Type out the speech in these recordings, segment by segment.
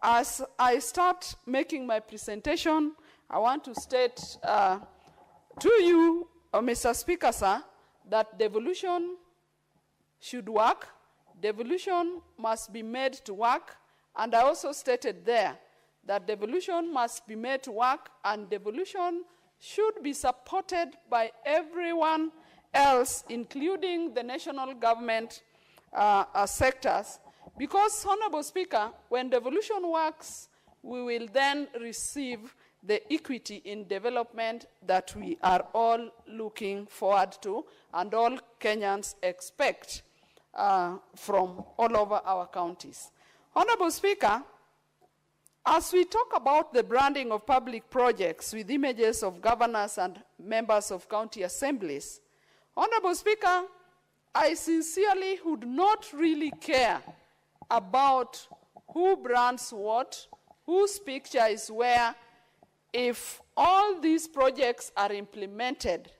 As I start making my presentation, I want to state to you, Mr. Speaker, sir, that devolution should work. Devolution must be made to work. And I also stated there that devolution must be made to work, and devolution should be supported by everyone else, including the national government sectors. Because, Honorable Speaker, when devolution works, we will then receive the equity in development that we are all looking forward to and all Kenyans expect from all over our counties. Honorable Speaker, as we talk about the branding of public projects with images of governors and members of county assemblies, Honorable Speaker, I sincerely would not really care about who brands what, whose picture is where, if all these projects are implemented,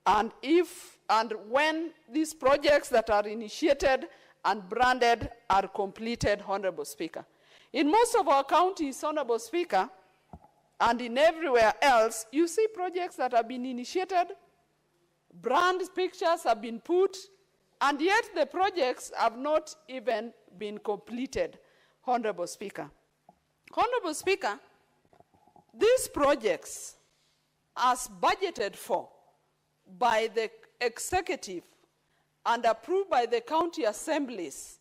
and if and when these projects that are initiated and branded are completed, Honorable Speaker. In most of our counties, Honorable Speaker, and in everywhere else, you see projects that have been initiated, brand pictures have been put, and yet the projects have not even been completed, Honorable Speaker. Honorable Speaker, these projects, as budgeted for by the executive and approved by the county assemblies,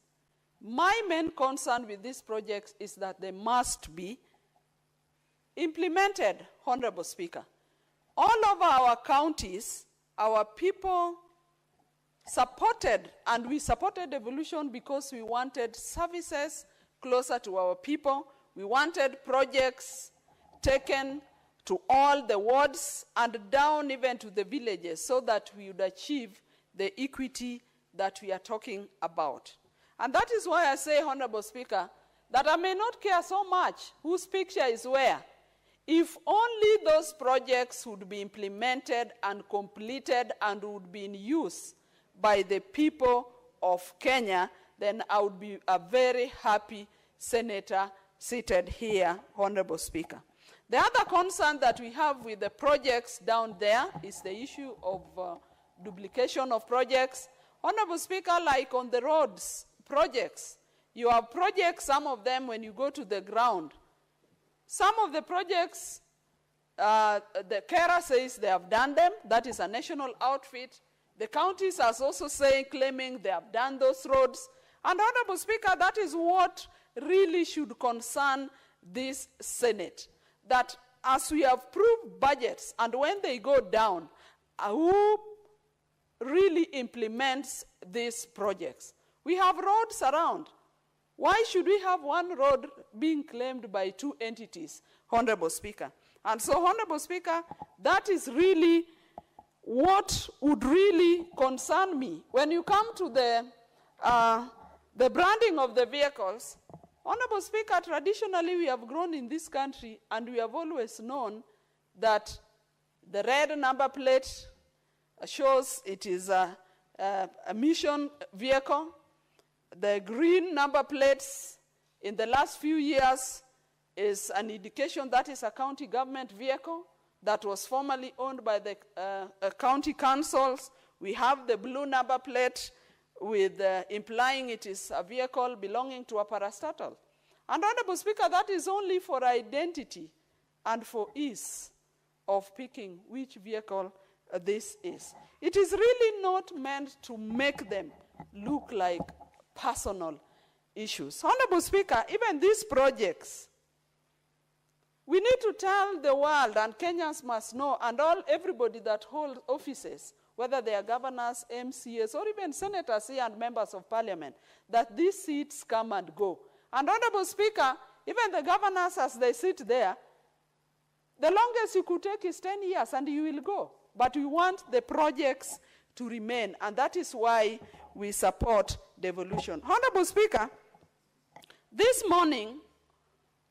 my main concern with these projects is that they must be implemented, Honorable Speaker. All over our counties, our people supported, and we supported devolution because we wanted services closer to our people. We wanted projects taken to all the wards and down even to the villages so that we would achieve the equity that we are talking about. And that is why I say, Honorable Speaker, that I may not care so much whose picture is where. If only those projects would be implemented and completed and would be in use by the people of Kenya, then I would be a very happy senator seated here, Honorable Speaker. The other concern that we have with the projects down there is the issue of duplication of projects. Honorable Speaker, like on the roads projects, you have projects, some of them when you go to the ground. Some of the projects, the carer says they have done them. That is a national outfit. The counties are also claiming they have done those roads. And Honorable Speaker, that is what really should concern this Senate. That as we have proved budgets, and when they go down, who really implements these projects? We have roads around. Why should we have one road being claimed by two entities, Honorable Speaker? And so, Honorable Speaker, that is really what would really concern me. When you come to the branding of the vehicles, Honorable Speaker, traditionally we have grown in this country and we have always known that the red number plate shows it is a mission vehicle. The green number plates in the last few years is an indication that is a county government vehicle that was formerly owned by the county councils. We have the blue number plate with implying it is a vehicle belonging to a parastatal. And Honorable Speaker, that is only for identity and for ease of picking which vehicle this is. It is really not meant to make them look like personal issues. Honorable Speaker, even these projects, we need to tell the world, and Kenyans must know, and everybody that holds offices, whether they are governors, MCAs, or even senators here and members of parliament, that these seats come and go. And Honorable Speaker, even the governors as they sit there, the longest you could take is 10 years and you will go. But we want the projects to remain, and that is why we support devolution. Honorable Speaker, this morning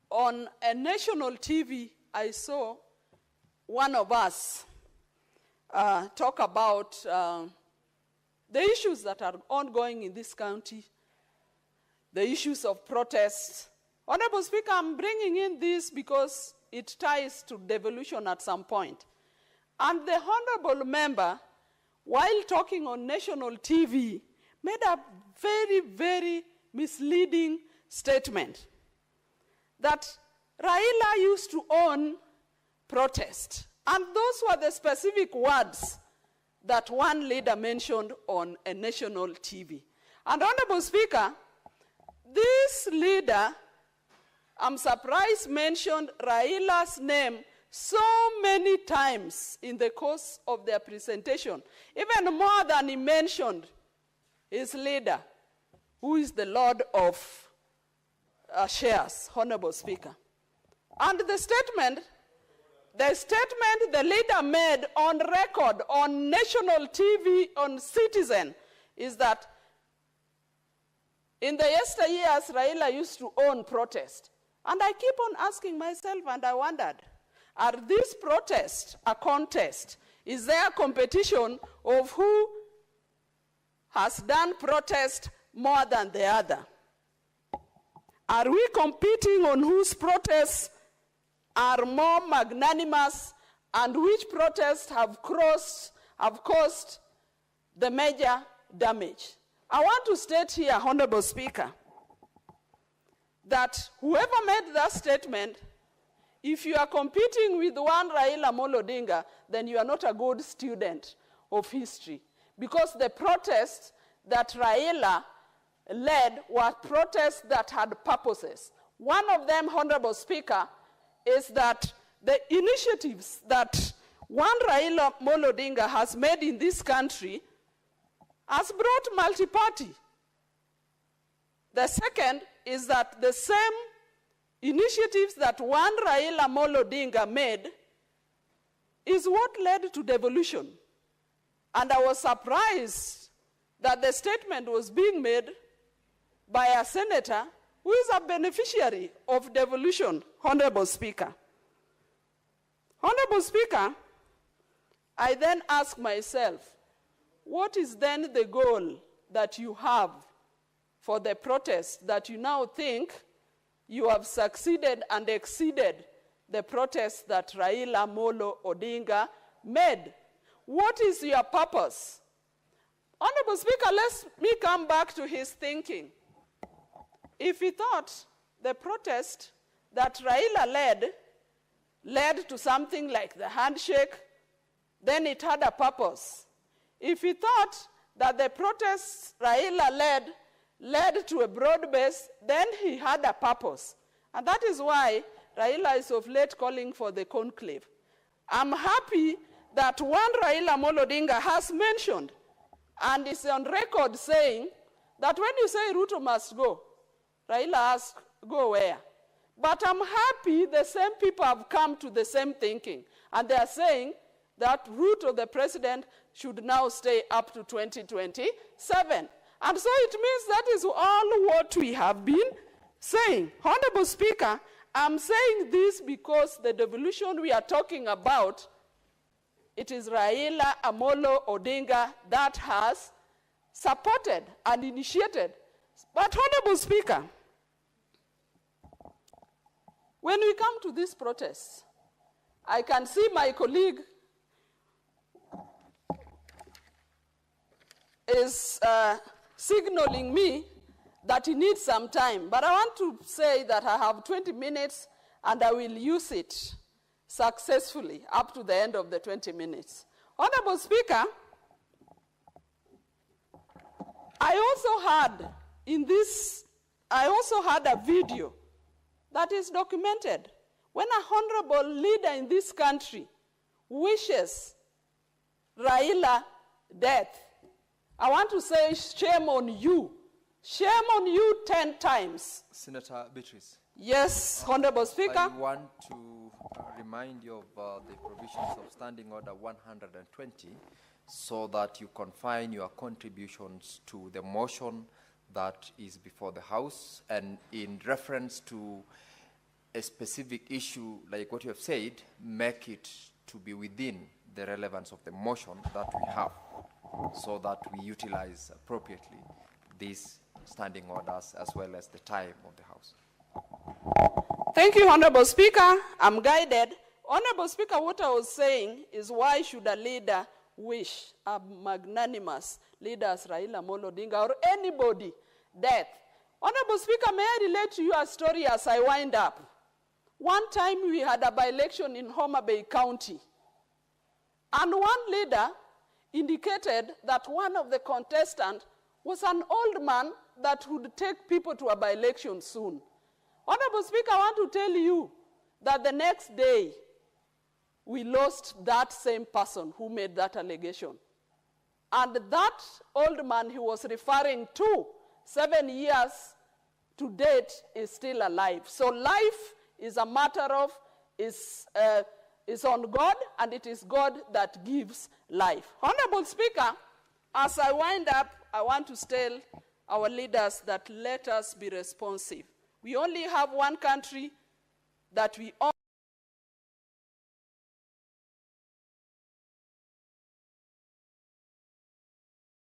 on a national TV, I saw one of us talk about the issues that are ongoing in this county, the issues of protests. Honorable Speaker, I'm bringing in this because it ties to devolution at some point. And the honorable member, while talking on national TV, made a very, very misleading statement that Raila used to own protest. And those were the specific words that one leader mentioned on a national TV. And Honorable Speaker, this leader, I'm surprised, mentioned Raila's name so many times in the course of their presentation, even more than he mentioned his leader, who is the Lord of shares, Honorable Speaker. And the statement the leader made on record, on national TV, on Citizen, is that in the yesteryears, Raila used to own protest. And I keep on asking myself, and I wondered, are these protests a contest? Is there a competition of who has done protest more than the other? Are we competing on whose protests are more magnanimous and which protests have caused the major damage? I want to state here, Honorable Speaker, that whoever made that statement, if you are competing with one Raila Amolo Odinga, then you are not a good student of history. Because the protests that Raila led were protests that had purposes. One of them, Honorable Speaker, is that the initiatives that one Raila Amolo Odinga has made in this country has brought multi-party. The second is that the same initiatives that one Raila Amolo Odinga made is what led to devolution. And I was surprised that the statement was being made by a senator who is a beneficiary of devolution, Honorable Speaker. Honorable Speaker, I then ask myself, what is then the goal that you have for the protest that you now think you have succeeded and exceeded the protest that Raila Amolo Odinga made? What is your purpose? Honorable Speaker, let me come back to his thinking. If he thought the protest that Raila led to something like the handshake, then it had a purpose. If he thought that the protests Raila led to a broad base, then he had a purpose. And that is why Raila is of late calling for the conclave. I'm happy that one Raila Amolo Odinga has mentioned and is on record saying that when you say Ruto must go, Raila asks, go where? But I'm happy the same people have come to the same thinking. And they are saying that Ruto, the president, should now stay up to 2027. And so it means that is all what we have been saying. Honorable Speaker, I'm saying this because the devolution we are talking about, it is Raila Amolo Odinga that has supported and initiated. But Honorable Speaker, when we come to these protests, I can see my colleague is signaling me that he needs some time. But I want to say that I have 20 minutes and I will use it successfully up to the end of the 20 minutes. Honorable Speaker, I also had a video that is documented. When a honorable leader in this country wishes Raila death, I want to say shame on you. Shame on you 10 times. Senator Beatrice. Yes, Honorable Speaker. I want to remind you of the provisions of Standing Order 120 so that you confine your contributions to the motion that is before the House, and in reference to a specific issue like what you have said, make it to be within the relevance of the motion that we have, so that we utilize appropriately these standing orders as well as the time of the House. Thank you, Honorable Speaker. I'm guided. Honorable Speaker, what I was saying is, why should a leader wish a magnanimous leader as Raila Amolo Odinga or anybody death? Honorable Speaker, may I relate to you a story as I wind up? One time we had a by-election in Homa Bay County, and one leader indicated that one of the contestants was an old man that would take people to a by-election soon. Honorable Speaker, I want to tell you that the next day, we lost that same person who made that allegation. And that old man he was referring to, 7 years to date, is still alive. So life is a matter of, is on God, and it is God that gives life. Honorable Speaker, as I wind up, I want to tell our leaders that let us be responsive. We only have one country that we own.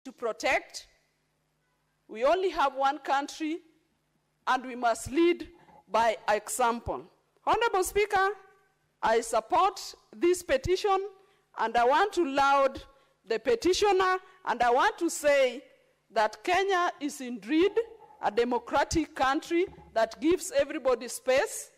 To protect. We only have one country, and we must lead by example. Honorable Speaker, I support this petition, and I want to laud the petitioner, and I want to say that Kenya is indeed a democratic country that gives everybody space,